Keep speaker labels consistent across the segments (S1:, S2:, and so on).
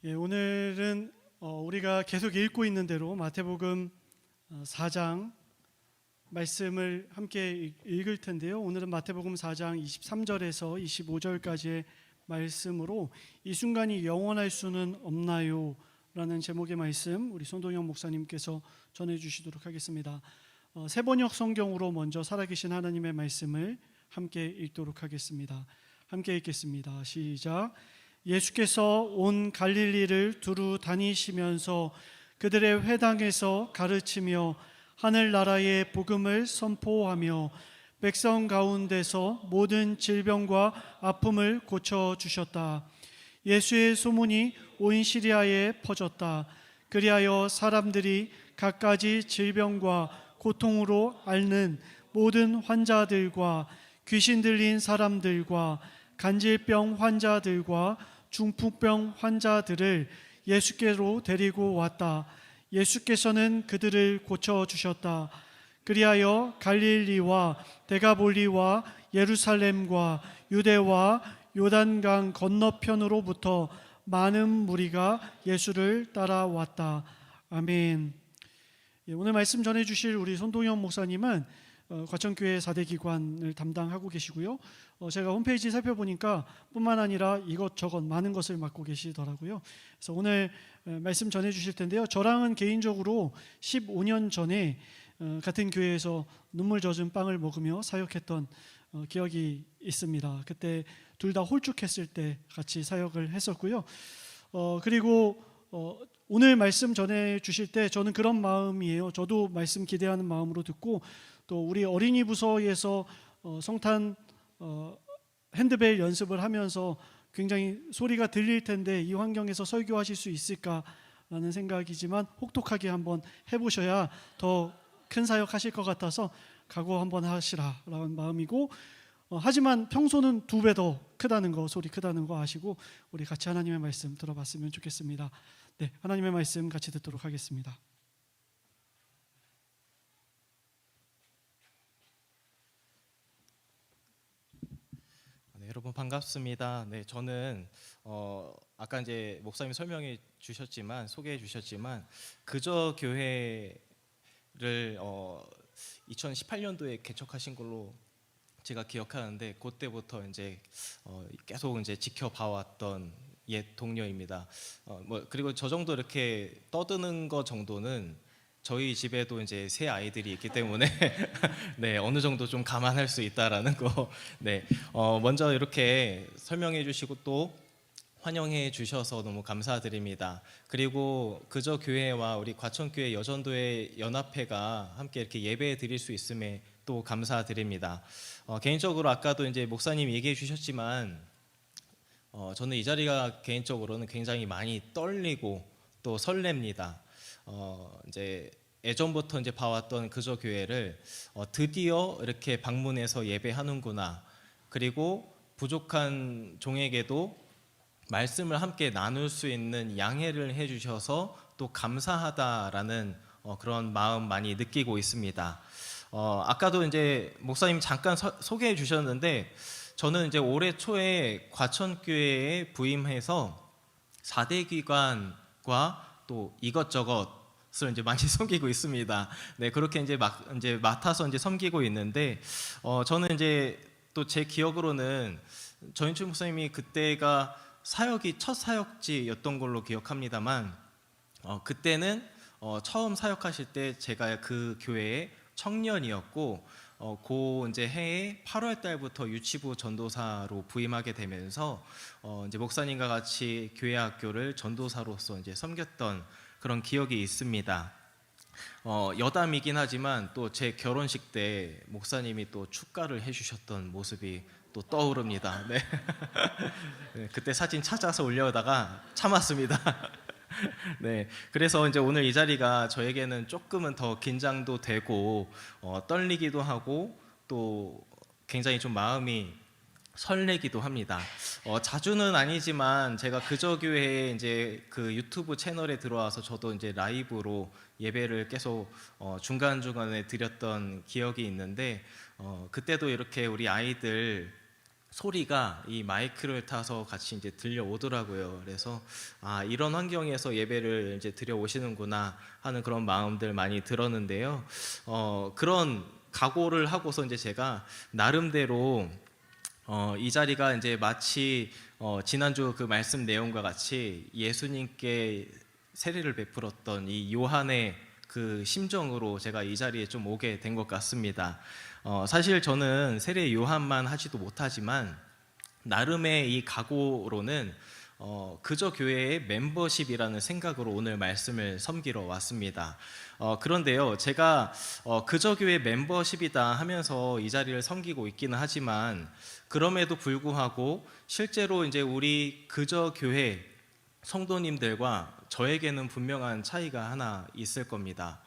S1: 오늘은 우리가 계속 읽고 있는 대로 마태복음 4장 말씀을 함께 읽을 텐데요. 오늘은 마태복음 4장 23절에서 25절까지의 말씀으로 이 순간이 영원할 수는 없나요? 라는 제목의 말씀 우리 손동영 목사님께서 전해주시도록 하겠습니다. 새번역 성경으로 먼저 살아계신 하나님의 말씀을 함께 읽도록 하겠습니다. 함께 읽겠습니다. 시작. 예수께서 온 갈릴리를 두루 다니시면서 그들의 회당에서 가르치며 하늘나라의 복음을 선포하며 백성 가운데서 모든 질병과 아픔을 고쳐주셨다. 예수의 소문이 온 시리아에 퍼졌다. 그리하여 사람들이 갖가지 질병과 고통으로 앓는 모든 환자들과 귀신 들린 사람들과 간질병 환자들과 중풍병 환자들을 예수께로 데리고 왔다. 예수께서는 그들을 고쳐주셨다. 그리하여 갈릴리와 데가볼리와 예루살렘과 유대와 요단강 건너편으로부터 많은 무리가 예수를 따라왔다. 아멘. 오늘 말씀 전해주실 우리 손동현 목사님은 과천교회 4대 기관을 담당하고 계시고요. 제가 홈페이지 살펴보니까 뿐만 아니라 이것저것 많은 것을 맡고 계시더라고요. 그래서 오늘 말씀 전해주실 텐데요. 저랑은 개인적으로 15년 전에 같은 교회에서 눈물 젖은 빵을 먹으며 사역했던 기억이 있습니다. 그때 둘 다 홀쭉했을 때 같이 사역을 했었고요. 그리고 오늘 말씀 전해주실 때 저는 그런 마음이에요. 저도 말씀 기대하는 마음으로 듣고 또 우리 어린이 부서에서 성탄 핸드벨 연습을 하면서 굉장히 소리가 들릴 텐데 이 환경에서 설교하실 수 있을까라는 생각이지만 혹독하게 한번 해보셔야 더 큰 사역 하실 것 같아서 각오 한번 하시라라는 마음이고 하지만 평소는 2배 더 크다는 거, 소리 크다는 거 아시고 우리 같이 하나님의 말씀 들어봤으면 좋겠습니다. 네, 하나님의 말씀 같이 듣도록 하겠습니다.
S2: 네, 여러분 반갑습니다. 네, 저는 아까 이제 목사님 설명해 주셨지만 소개해 주셨지만 그저 교회를 2018년도에 개척하신 걸로 제가 기억하는데 그때부터 이제 계속 이제 지켜봐왔던 옛 동료입니다. 그리고 저 정도 이렇게 떠드는 거 정도는 저희 집에도 이제 새 아이들이 있기 때문에 네, 어느 정도 좀 감안할 수 있다라는 거. 네, 먼저 이렇게 설명해 주시고 또 환영해 주셔서 너무 감사드립니다. 그리고 그저 교회와 우리 과천교회 여전도회 연합회가 함께 이렇게 예배 드릴 수 있음에 또 감사드립니다. 개인적으로 아까도 이제 목사님 얘기해 주셨지만 저는 이 자리가 개인적으로는 굉장히 많이 떨리고 또 설렙니다. 이제 예전부터 이제 봐왔던 그저 교회를 드디어 이렇게 방문해서 예배하는구나. 그리고 부족한 종에게도 말씀을 함께 나눌 수 있는 양해를 해주셔서 또 감사하다라는 그런 마음 많이 느끼고 있습니다. 아까도 이제 목사님 잠깐 소개해 주셨는데 저는 이제 올해 초에 과천교회에 부임해서 4대 기관과 또 이것저것을 이제 많이 섬기고 있습니다. 네, 그렇게 이제 맡아서 이제 섬기고 있는데 저는 이제 또 제 기억으로는 전인철 목사님이 그때가 사역이 첫 사역지였던 걸로 기억합니다만 그때는 처음 사역하실 때 제가 그 교회의 청년이었고 그 이제 해에 8월 달부터 유치부 전도사로 부임하게 되면서 이제 목사님과 같이 교회 학교를 전도사로서 이제 섬겼던 그런 기억이 있습니다. 여담이긴 하지만 또 제 결혼식 때 목사님이 또 축가를 해주셨던 모습이 또 떠오릅니다. 네. 네, 그때 사진 찾아서 올려다가 참았습니다. 네, 그래서 이제 오늘 이 자리가 저에게는 조금은 더 긴장도 되고 떨리기도 하고 또 굉장히 좀 마음이 설레기도 합니다. 자주는 아니지만 제가 그저 교회에 이제 그 유튜브 채널에 들어와서 저도 이제 라이브로 예배를 계속 중간중간에 드렸던 기억이 있는데 그때도 이렇게 우리 아이들 소리가 이 마이크를 타서 같이 이제 들려오더라고요. 그래서 이런 환경에서 예배를 이제 드려오시는구나 하는 그런 마음들 많이 들었는데요. 그런 각오를 하고서 이제 제가 나름대로 이 자리가 이제 마치 지난주 그 말씀 내용과 같이 예수님께 세례를 베풀었던 이 요한의 그 심정으로 제가 이 자리에 좀 오게 된 것 같습니다. 사실 저는 세례 요한만 하지도 못하지만 나름의 이 각오로는 그저 교회의 멤버십이라는 생각으로 오늘 말씀을 섬기러 왔습니다. 그런데요, 제가 그저 교회 멤버십이다 하면서 이 자리를 섬기고 있기는 하지만 그럼에도 불구하고 실제로 이제 우리 그저 교회 성도님들과 저에게는 분명한 차이가 하나 있을 겁니다.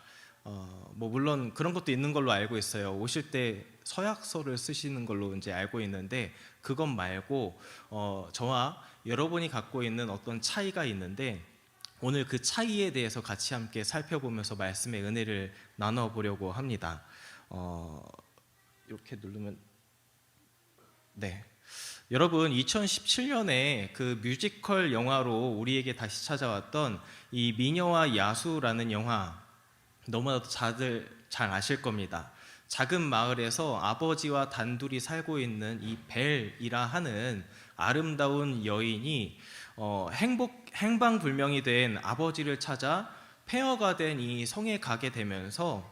S2: 뭐 물론 그런 것도 있는 걸로 알고 있어요. 오실 때 서약서를 쓰시는 걸로 이제 알고 있는데 그것 말고 저와 여러분이 갖고 있는 어떤 차이가 있는데 오늘 그 차이에 대해서 같이 함께 살펴보면서 말씀의 은혜를 나눠보려고 합니다. 이렇게 누르면 네. 여러분 2017년에 그 뮤지컬 영화로 우리에게 다시 찾아왔던 이 미녀와 야수라는 영화 너무나도 다들 잘 아실 겁니다. 작은 마을에서 아버지와 단둘이 살고 있는 이 벨이라 하는 아름다운 여인이 행방불명이 된 아버지를 찾아 폐허가 된 이 성에 가게 되면서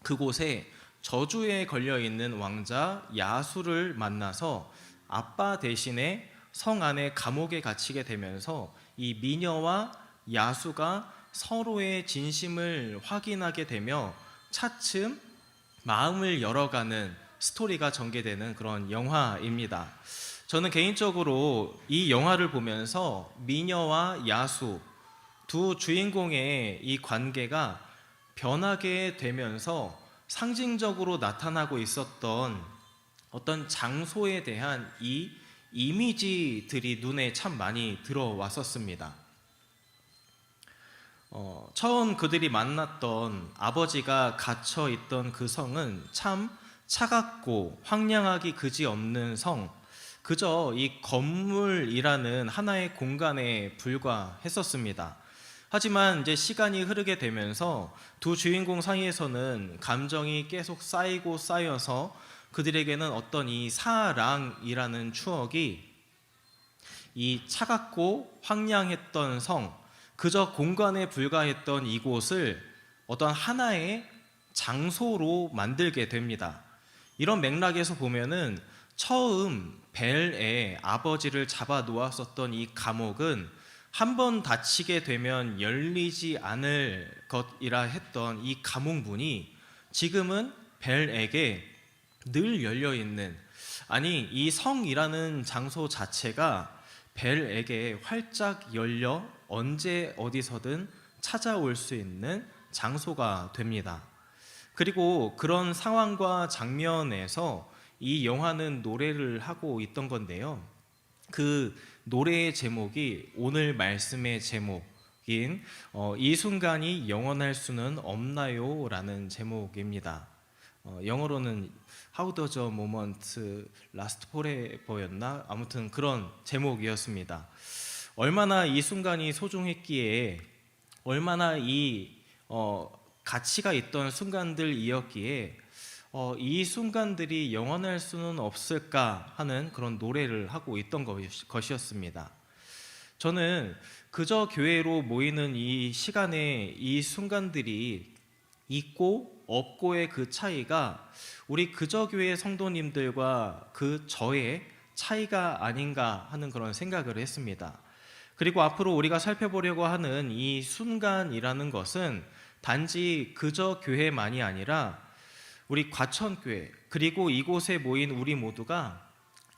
S2: 그곳에 저주에 걸려 있는 왕자 야수를 만나서 아빠 대신에 성 안에 감옥에 갇히게 되면서 이 미녀와 야수가 서로의 진심을 확인하게 되며 차츰 마음을 열어가는 스토리가 전개되는 그런 영화입니다. 저는 개인적으로 이 영화를 보면서 미녀와 야수 두 주인공의 이 관계가 변하게 되면서 상징적으로 나타나고 있었던 어떤 장소에 대한 이 이미지들이 눈에 참 많이 들어왔었습니다. 처음 그들이 만났던 아버지가 갇혀 있던 그 성은 참 차갑고 황량하기 그지없는 성, 그저 이 건물이라는 하나의 공간에 불과했었습니다. 하지만 이제 시간이 흐르게 되면서 두 주인공 사이에서는 감정이 계속 쌓이고 쌓여서 그들에게는 어떤 이 사랑이라는 추억이 이 차갑고 황량했던 성, 그저 공간에 불과했던 이곳을 어떤 하나의 장소로 만들게 됩니다. 이런 맥락에서 보면은 처음 벨의 아버지를 잡아 놓았었던 이 감옥은 한 번 닫히게 되면 열리지 않을 것이라 했던 이 감옥문이 지금은 벨에게 늘 열려 있는, 아니 이 성이라는 장소 자체가 벨에게 활짝 열려 언제 어디서든 찾아올 수 있는 장소가 됩니다. 그리고 그런 상황과 장면에서 이 영화는 노래를 하고 있던 건데요. 그 노래의 제목이 오늘 말씀의 제목인 이 순간이 영원할 수는 없나요? 라는 제목입니다. 영어로는 How does a moment last forever였나? 아무튼 그런 제목이었습니다. 얼마나 이 순간이 소중했기에, 얼마나 이 가치가 있던 순간들이었기에 이 순간들이 영원할 수는 없을까 하는 그런 노래를 하고 있던 것이었습니다. 저는 그저 교회로 모이는 이 시간에 이 순간들이 있고 없고의 그 차이가 우리 그저 교회 성도님들과 그 저의 차이가 아닌가 하는 그런 생각을 했습니다. 그리고 앞으로 우리가 살펴보려고 하는 이 순간이라는 것은 단지 그저 교회만이 아니라 우리 과천교회 그리고 이곳에 모인 우리 모두가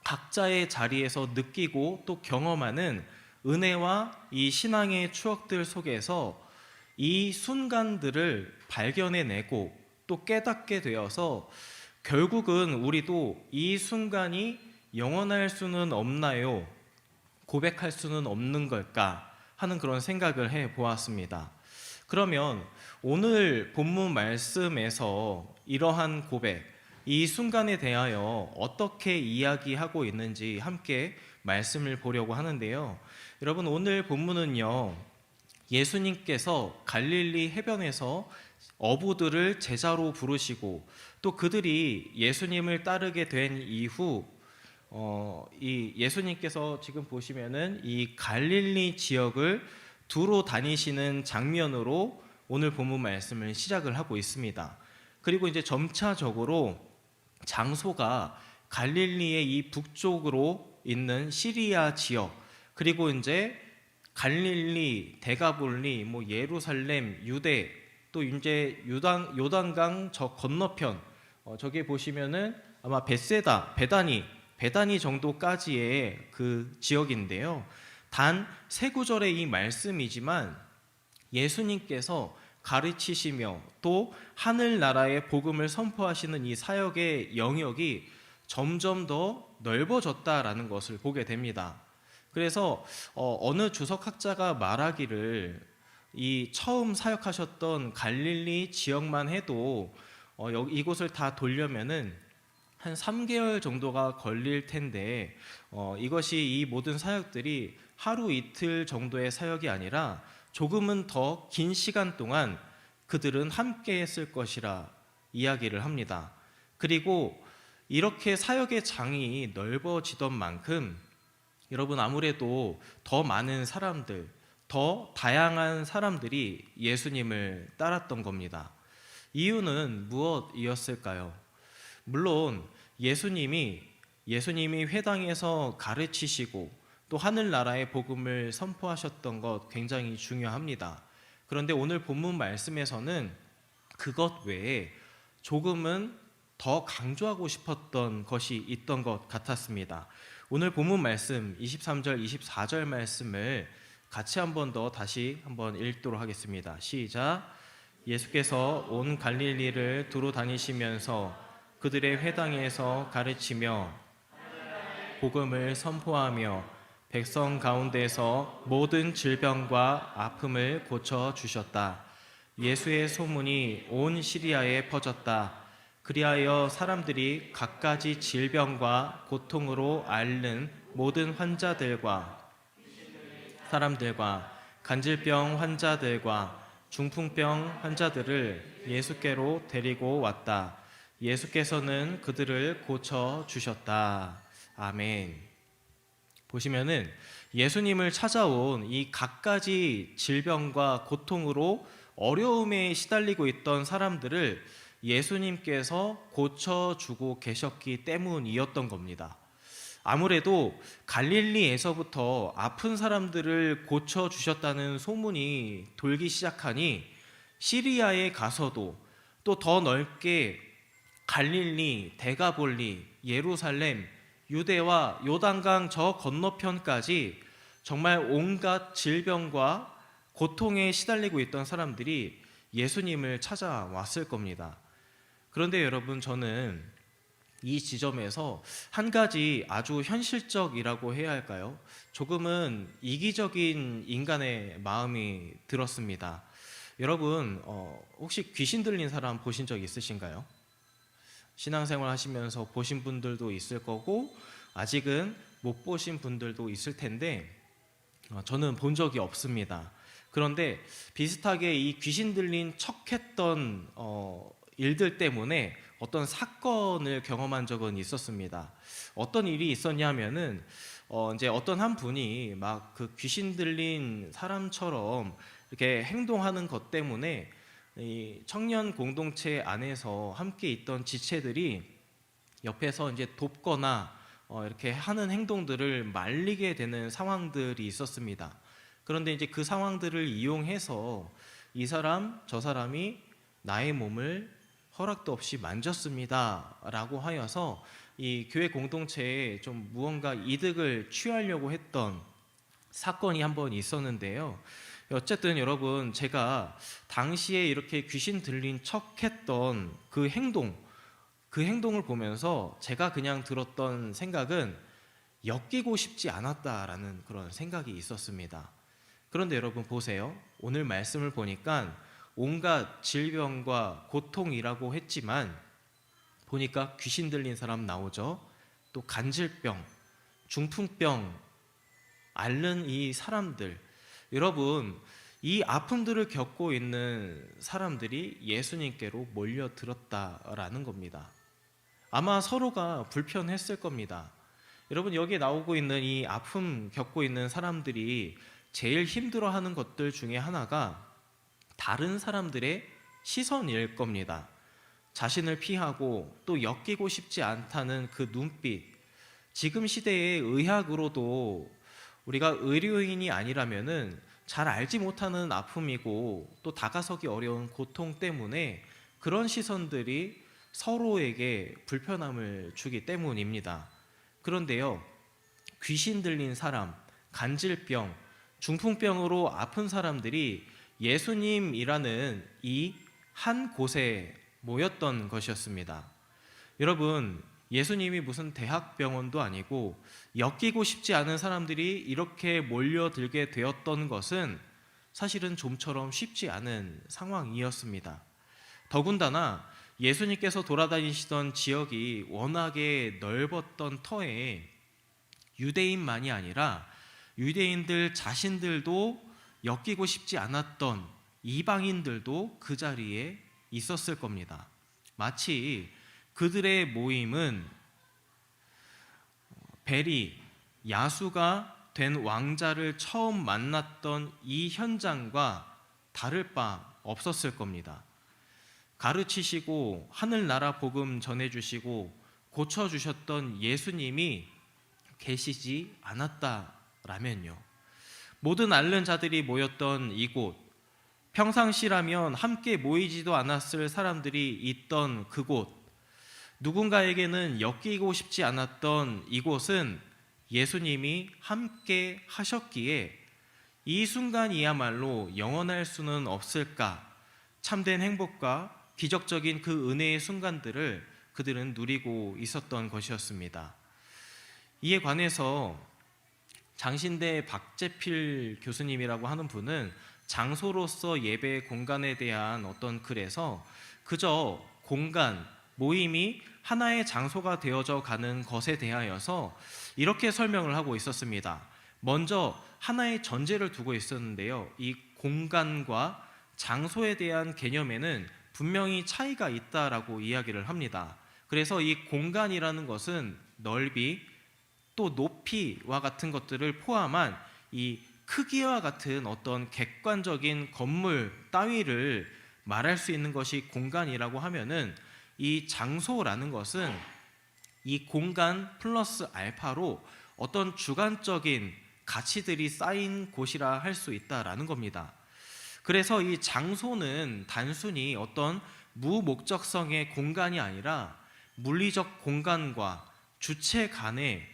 S2: 각자의 자리에서 느끼고 또 경험하는 은혜와 이 신앙의 추억들 속에서 이 순간들을 발견해내고 또 깨닫게 되어서 결국은 우리도 이 순간이 영원할 수는 없나요? 고백할 수는 없는 걸까? 하는 그런 생각을 해보았습니다. 그러면 오늘 본문 말씀에서 이러한 고백, 이 순간에 대하여 어떻게 이야기하고 있는지 함께 말씀을 보려고 하는데요. 여러분, 오늘 본문은요, 예수님께서 갈릴리 해변에서 어부들을 제자로 부르시고 또 그들이 예수님을 따르게 된 이후 이 예수님께서 지금 보시면은 이 갈릴리 지역을 두루 다니시는 장면으로 오늘 본문 말씀을 시작을 하고 있습니다. 그리고 이제 점차적으로 장소가 갈릴리의 이 북쪽으로 있는 시리아 지역, 그리고 이제 갈릴리, 데가볼리, 뭐 예루살렘, 유대, 또 이제 요단강 저 건너편, 저기 보시면은 아마 벳세다, 베다니 정도까지의 그 지역인데요. 단 세 구절의 이 말씀이지만 예수님께서 가르치시며 또 하늘나라의 복음을 선포하시는 이 사역의 영역이 점점 더 넓어졌다라는 것을 보게 됩니다. 그래서 어느 주석학자가 말하기를 이 처음 사역하셨던 갈릴리 지역만 해도 이곳을 다 돌려면은 한 3개월 정도가 걸릴 텐데 이것이 이 모든 사역들이 하루 이틀 정도의 사역이 아니라 조금은 더 긴 시간 동안 그들은 함께 했을 것이라 이야기를 합니다. 그리고 이렇게 사역의 장이 넓어지던 만큼 여러분, 아무래도 더 많은 사람들, 더 다양한 사람들이 예수님을 따랐던 겁니다. 이유는 무엇이었을까요? 물론 예수님이 회당에서 가르치시고 또 하늘나라의 복음을 선포하셨던 것 굉장히 중요합니다. 그런데 오늘 본문 말씀에서는 그것 외에 조금은 더 강조하고 싶었던 것이 있던 것 같았습니다. 오늘 본문 말씀 23절, 24절 말씀을 같이 한 번 더 다시 한번 읽도록 하겠습니다. 시작. 예수께서 온 갈릴리를 두루 다니시면서 그들의 회당에서 가르치며 복음을 선포하며 백성 가운데서 모든 질병과 아픔을 고쳐 주셨다. 예수의 소문이 온 시리아에 퍼졌다. 그리하여 사람들이 갖가지 질병과 고통으로 앓는 모든 환자들과 간질병 환자들과 중풍병 환자들을 예수께로 데리고 왔다. 예수께서는 그들을 고쳐 주셨다. 아멘. 보시면은 예수님을 찾아온 이 갖가지 질병과 고통으로 어려움에 시달리고 있던 사람들을 예수님께서 고쳐주고 계셨기 때문이었던 겁니다. 아무래도 갈릴리에서부터 아픈 사람들을 고쳐주셨다는 소문이 돌기 시작하니 시리아에 가서도 또 더 넓게 갈릴리, 데가볼리, 예루살렘, 유대와 요단강 저 건너편까지 정말 온갖 질병과 고통에 시달리고 있던 사람들이 예수님을 찾아왔을 겁니다. 그런데 여러분, 저는 이 지점에서 한 가지 아주 현실적이라고 해야 할까요? 조금은 이기적인 인간의 마음이 들었습니다. 여러분, 혹시 귀신 들린 사람 보신 적 있으신가요? 신앙생활 하시면서 보신 분들도 있을 거고 아직은 못 보신 분들도 있을 텐데 저는 본 적이 없습니다. 그런데 비슷하게 이 귀신 들린 척했던 일들 때문에 어떤 사건을 경험한 적은 있었습니다. 어떤 일이 있었냐면은 이제 어떤 한 분이 막 그 귀신 들린 사람처럼 이렇게 행동하는 것 때문에 이 청년 공동체 안에서 함께 있던 지체들이 옆에서 이제 돕거나 이렇게 하는 행동들을 말리게 되는 상황들이 있었습니다. 그런데 이제 그 상황들을 이용해서 이 사람 저 사람이 나의 몸을 허락도 없이 만졌습니다 라고 하여서 이 교회 공동체에 좀 무언가 이득을 취하려고 했던 사건이 한 번 있었는데요. 어쨌든 여러분, 제가 당시에 이렇게 귀신 들린 척했던 그 행동을 보면서 제가 그냥 들었던 생각은 엮이고 싶지 않았다라는 그런 생각이 있었습니다. 그런데 여러분 보세요. 오늘 말씀을 보니까 온갖 질병과 고통이라고 했지만 보니까 귀신 들린 사람 나오죠. 또 간질병, 중풍병 앓는 이 사람들, 여러분 이 아픔들을 겪고 있는 사람들이 예수님께로 몰려들었다라는 겁니다. 아마 서로가 불편했을 겁니다. 여러분 여기에 나오고 있는 이 아픔 겪고 있는 사람들이 제일 힘들어하는 것들 중에 하나가 다른 사람들의 시선일 겁니다. 자신을 피하고 또 엮이고 싶지 않다는 그 눈빛, 지금 시대의 의학으로도 우리가 의료인이 아니라면은 잘 알지 못하는 아픔이고 또 다가서기 어려운 고통 때문에 그런 시선들이 서로에게 불편함을 주기 때문입니다. 그런데요, 귀신 들린 사람, 간질병, 중풍병으로 아픈 사람들이 예수님이라는 이 한 곳에 모였던 것이었습니다. 여러분, 예수님이 무슨 대학병원도 아니고 엮이고 싶지 않은 사람들이 이렇게 몰려들게 되었던 것은 사실은 좀처럼 쉽지 않은 상황이었습니다. 더군다나 예수님께서 돌아다니시던 지역이 워낙에 넓었던 터에 유대인만이 아니라 유대인들 자신들도 엮이고 싶지 않았던 이방인들도 그 자리에 있었을 겁니다. 마치 그들의 모임은 벨이 야수가 된 왕자를 처음 만났던 이 현장과 다를 바 없었을 겁니다. 가르치시고 하늘나라 복음 전해주시고 고쳐주셨던 예수님이 계시지 않았다라면요, 모든 앓는 자들이 모였던 이곳, 평상시라면 함께 모이지도 않았을 사람들이 있던 그곳, 누군가에게는 엮이고 싶지 않았던 이곳은 예수님이 함께 하셨기에 이 순간이야말로 영원할 수는 없을까, 참된 행복과 기적적인 그 은혜의 순간들을 그들은 누리고 있었던 것이었습니다. 이에 관해서 장신대 박재필 교수님이라고 하는 분은 장소로서 예배 공간에 대한 어떤 글에서 그저 공간, 모임이 하나의 장소가 되어져 가는 것에 대하여서 이렇게 설명을 하고 있었습니다. 먼저 하나의 전제를 두고 있었는데요, 이 공간과 장소에 대한 개념에는 분명히 차이가 있다라고 이야기를 합니다. 그래서 이 공간이라는 것은 넓이 또 높이와 같은 것들을 포함한 이 크기와 같은 어떤 객관적인 건물 따위를 말할 수 있는 것이 공간이라고 하면은, 이 장소라는 것은 이 공간 플러스 알파로 어떤 주관적인 가치들이 쌓인 곳이라 할 수 있다라는 겁니다. 그래서 이 장소는 단순히 어떤 무목적성의 공간이 아니라 물리적 공간과 주체 간에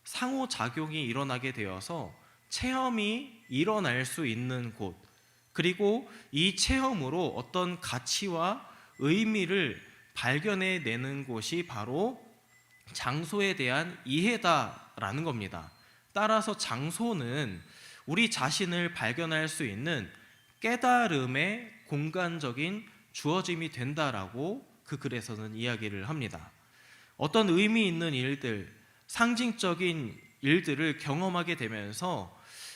S2: 상호작용이 일어나게 되어서 체험이 일어날 수 있는 곳, 그리고 이 체험으로 어떤 가치와 의미를 발견해내는 곳이 바로 장소에 대한 이해다라는 겁니다. 따라서 장소는 우리 자신을 발견할 수 있는 깨달음의 공간적인 주어짐이 된다라고 그 글에서는 이야기를 합니다. 어떤 의미 있는 일들, 상징적인 일들을 경험하게 되면서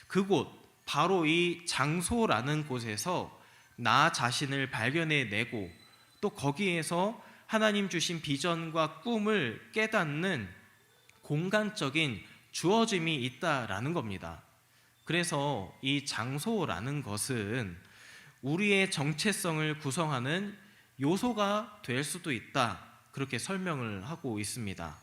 S2: 그곳, 바로 이 장소라는 곳에서 나 자신을 발견해내고 또 거기에서 하나님 주신 비전과 꿈을 깨닫는 공간적인 주어짐이 있다라는 겁니다. 그래서 이 장소라는 것은 우리의 정체성을 구성하는 요소가 될 수도 있다, 그렇게 설명을 하고 있습니다.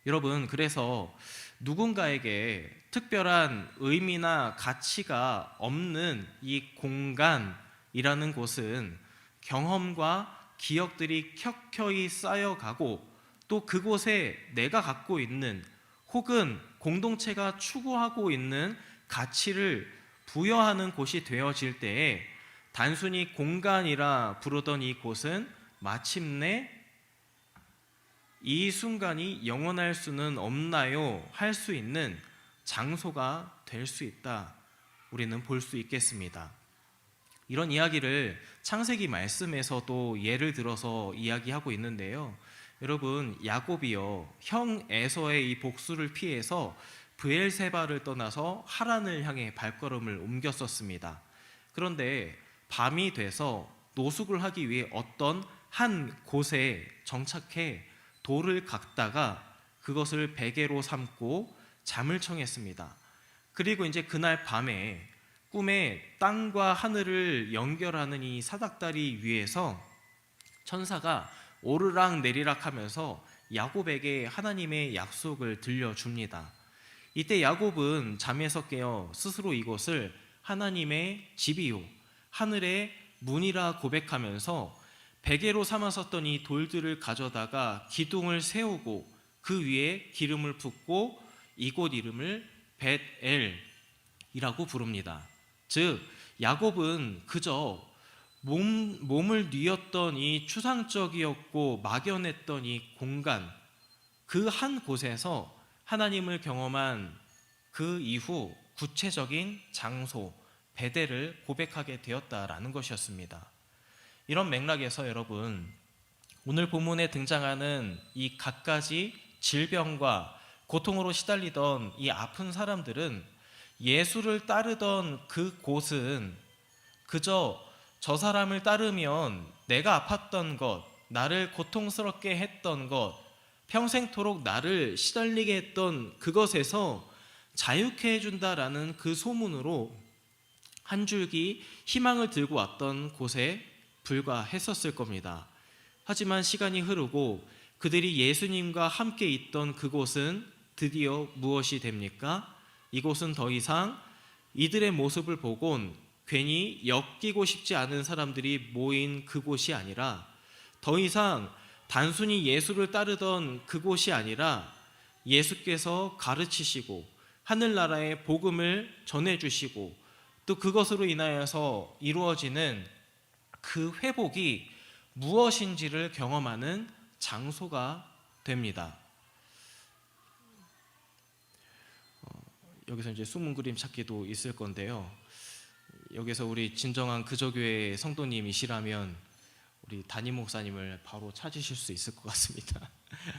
S2: 여러분, 그래서 누군가에게 특별한 의미나 가치가 없는 이 공간이라는 곳은 경험과 기억들이 켜켜이 쌓여가고 또 그곳에 내가 갖고 있는 혹은 공동체가 추구하고 있는 가치를 부여하는 곳이 되어질 때에 단순히 공간이라 부르던 이 곳은 마침내 이 순간이 영원할 수는 없나요? 할 수 있는 장소가 될 수 있다, 우리는 볼 수 있겠습니다. 이런 이야기를 창세기 말씀에서도 예를 들어서 이야기하고 있는데요. 여러분, 야곱이요, 형 에서의 이 복수를 피해서 브엘세바를 떠나서 하란을 향해 발걸음을 옮겼었습니다. 그런데 밤이 돼서 노숙을 하기 위해 어떤 한 곳에 정착해 돌을 깎다가 그것을 베개로 삼고 잠을 청했습니다. 그리고 이제 그날 밤에 꿈에 땅과 하늘을 연결하는 이 사닥다리 위에서 천사가 오르락 내리락 하면서 야곱에게 하나님의 약속을 들려줍니다. 이때 야곱은 잠에서 깨어 스스로 이곳을 하나님의 집이요 하늘의 문이라 고백하면서 베개로 삼았었던 이 돌들을 가져다가 기둥을 세우고 그 위에 기름을 붓고 이곳 이름을 벳엘이라고 부릅니다. 즉 야곱은 그저 몸을 뉘었던 이 추상적이었고 막연했던 이 공간, 그 한 곳에서 하나님을 경험한 그 이후 구체적인 장소 베델을 고백하게 되었다라는 것이었습니다. 이런 맥락에서 여러분, 오늘 본문에 등장하는 이 갖가지 질병과 고통으로 시달리던 이 아픈 사람들은 예수를 따르던 그 곳은 그저 저 사람을 따르면 내가 아팠던 것, 나를 고통스럽게 했던 것, 평생토록 나를 시달리게 했던 그것에서 자유케 해준다라는 그 소문으로 한 줄기 희망을 들고 왔던 곳에 불과했었을 겁니다. 하지만 시간이 흐르고 그들이 예수님과 함께 있던 그곳은 드디어 무엇이 됩니까? 이곳은 더 이상 이들의 모습을 보곤 괜히 엮이고 싶지 않은 사람들이 모인 그곳이 아니라 더 이상 단순히 예수를 따르던 그곳이 아니라 예수께서 가르치시고 하늘나라의 복음을 전해주시고 또 그것으로 인하여서 이루어지는 그 회복이 무엇인지를 경험하는 장소가 됩니다. 여기서 이제 숨은 그림 찾기도 있을 건데요. 여기서 우리 진정한 그저교회 성도님이시라면 우리 담임 목사님을 바로 찾으실 수 있을 것 같습니다.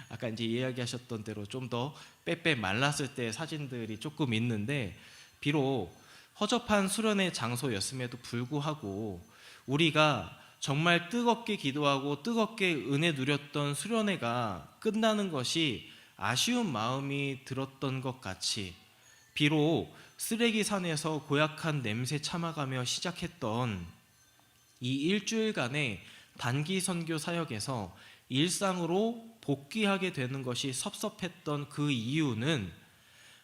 S2: 아까 이제 이야기하셨던 대로 좀 더 빼빼 말랐을 때 사진들이 조금 있는데 비록 허접한 수련의 장소였음에도 불구하고 우리가 정말 뜨겁게 기도하고 뜨겁게 은혜 누렸던 수련회가 끝나는 것이 아쉬운 마음이 들었던 것 같이 비록 쓰레기 산에서 고약한 냄새 참아가며 시작했던 이 일주일간의 단기 선교 사역에서 일상으로 복귀하게 되는 것이 섭섭했던 그 이유는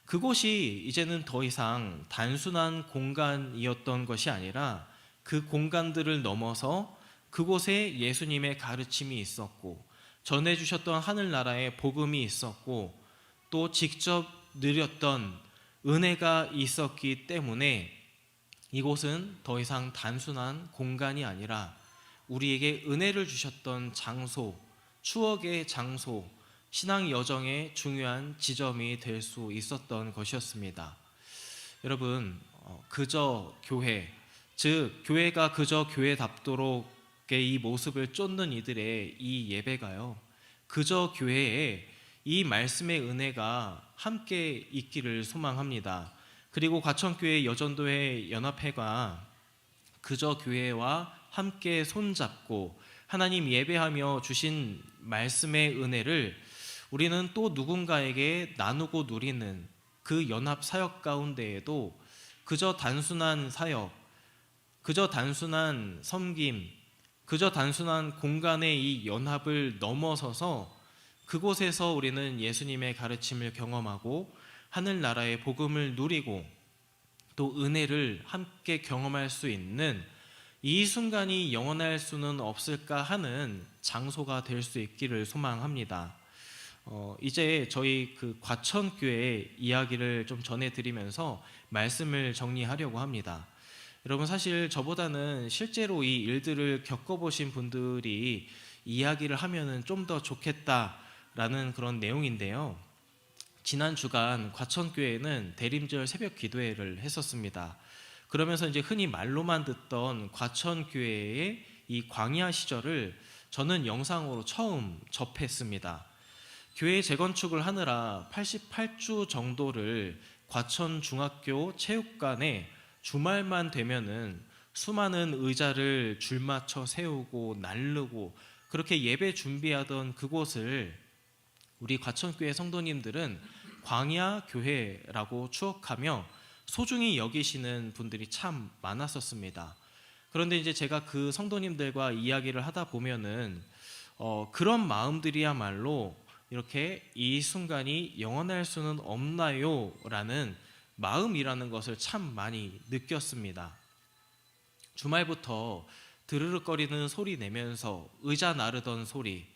S2: 그곳이 이제는 더 이상 단순한 공간이었던 것이 아니라 그 공간들을 넘어서 그곳에 예수님의 가르침이 있었고 전해주셨던 하늘나라의 복음이 있었고 또 직접 누렸던 은혜가 있었기 때문에 이곳은 더 이상 단순한 공간이 아니라 우리에게 은혜를 주셨던 장소, 추억의 장소, 신앙 여정의 중요한 지점이 될 수 있었던 것이었습니다. 여러분, 그저 교회, 즉 교회가 그저 교회답도록의 이 모습을 쫓는 이들의 이 예배가요, 그저 교회에 이 말씀의 은혜가 함께 있기를 소망합니다. 그리고 과천교회 여전도회 연합회가 그저 교회와 함께 손잡고 하나님 예배하며 주신 말씀의 은혜를 우리는 또 누군가에게 나누고 누리는 그 연합 사역 가운데에도 그저 단순한 사역, 그저 단순한 섬김, 그저 단순한 공간의 이 연합을 넘어서서 그곳에서 우리는 예수님의 가르침을 경험하고 하늘나라의 복음을 누리고 또 은혜를 함께 경험할 수 있는 이 순간이 영원할 수는 없을까 하는 장소가 될 수 있기를 소망합니다. 이제 저희 그 과천교회 이야기를 좀 전해드리면서 말씀을 정리하려고 합니다. 여러분, 사실 저보다는 실제로 이 일들을 겪어보신 분들이 이야기를 하면은 좀 더 좋겠다라는 그런 내용인데요. 지난 주간 과천교회는 대림절 새벽 기도회를 했었습니다. 그러면서 이제 흔히 말로만 듣던 과천교회의 이 광야 시절을 저는 영상으로 처음 접했습니다. 교회 재건축을 하느라 88주 정도를 과천 중학교 체육관에 주말만 되면은 수많은 의자를 줄 맞춰 세우고 날르고 그렇게 예배 준비하던 그곳을 우리 과천교회 성도님들은 광야 교회라고 추억하며 소중히 여기시는 분들이 참 많았었습니다. 그런데 이제 제가 그 성도님들과 이야기를 하다 보면은 그런 마음들이야말로 이렇게 이 순간이 영원할 수는 없나요? 라는 마음이라는 것을 참 많이 느꼈습니다. 주말부터 드르륵거리는 소리 내면서 의자 나르던 소리,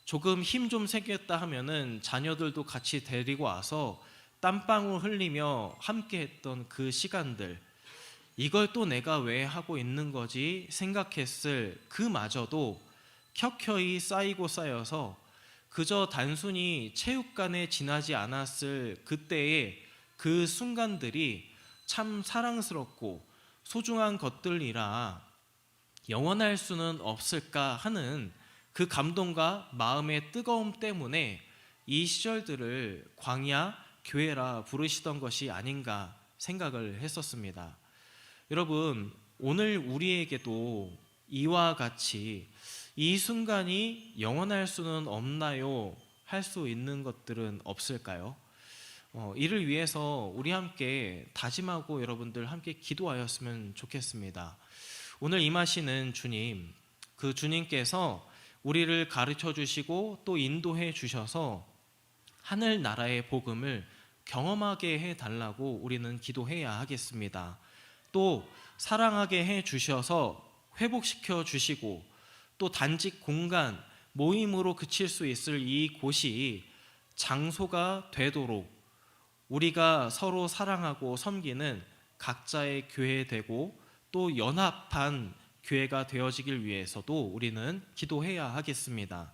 S2: 조금 힘 좀 생겼다 하면은 자녀들도 같이 데리고 와서 땀방울 흘리며 함께 했던 그 시간들, 이걸 또 내가 왜 하고 있는 거지 생각했을 그마저도 켜켜이 쌓이고 쌓여서 그저 단순히 체육관에 지나지 않았을 그때의 그 순간들이 참 사랑스럽고 소중한 것들이라 영원할 수는 없을까 하는 그 감동과 마음의 뜨거움 때문에 이 시절들을 광야 교회라 부르시던 것이 아닌가 생각을 했었습니다. 여러분, 오늘 우리에게도 이와 같이 이 순간이 영원할 수는 없나요? 할 수 있는 것들은 없을까요? 이를 위해서 우리 함께 다짐하고 여러분들 함께 기도하였으면 좋겠습니다. 오늘 임하시는 주님, 그 주님께서 우리를 가르쳐 주시고 또 인도해 주셔서 하늘나라의 복음을 경험하게 해달라고 우리는 기도해야 하겠습니다. 또 사랑하게 해 주셔서 회복시켜 주시고 또 단직 공간, 모임으로 그칠 수 있을 이 곳이 장소가 되도록 우리가 서로 사랑하고 섬기는 각자의 교회 되고 또 연합한 교회가 되어지길 위해서도 우리는 기도해야 하겠습니다.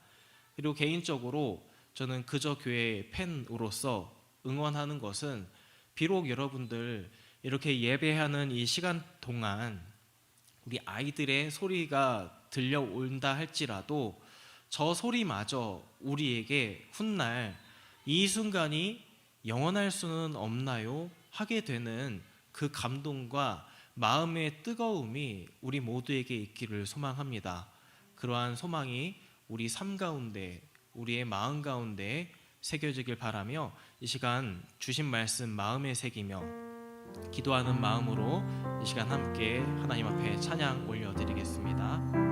S2: 그리고 개인적으로 저는 그저 교회의 팬으로서 응원하는 것은 비록 여러분들 이렇게 예배하는 이 시간 동안 우리 아이들의 소리가 들려온다 할지라도 저 소리마저 우리에게 훗날 이 순간이 영원할 수는 없나요? 하게 되는 그 감동과 마음의 뜨거움이 우리 모두에게 있기를 소망합니다. 그러한 소망이 우리 삶 가운데, 우리의 마음 가운데 새겨지길 바라며 이 시간 주신 말씀 마음에 새기며 기도하는 마음으로 이 시간 함께 하나님 앞에 찬양 올려드리겠습니다.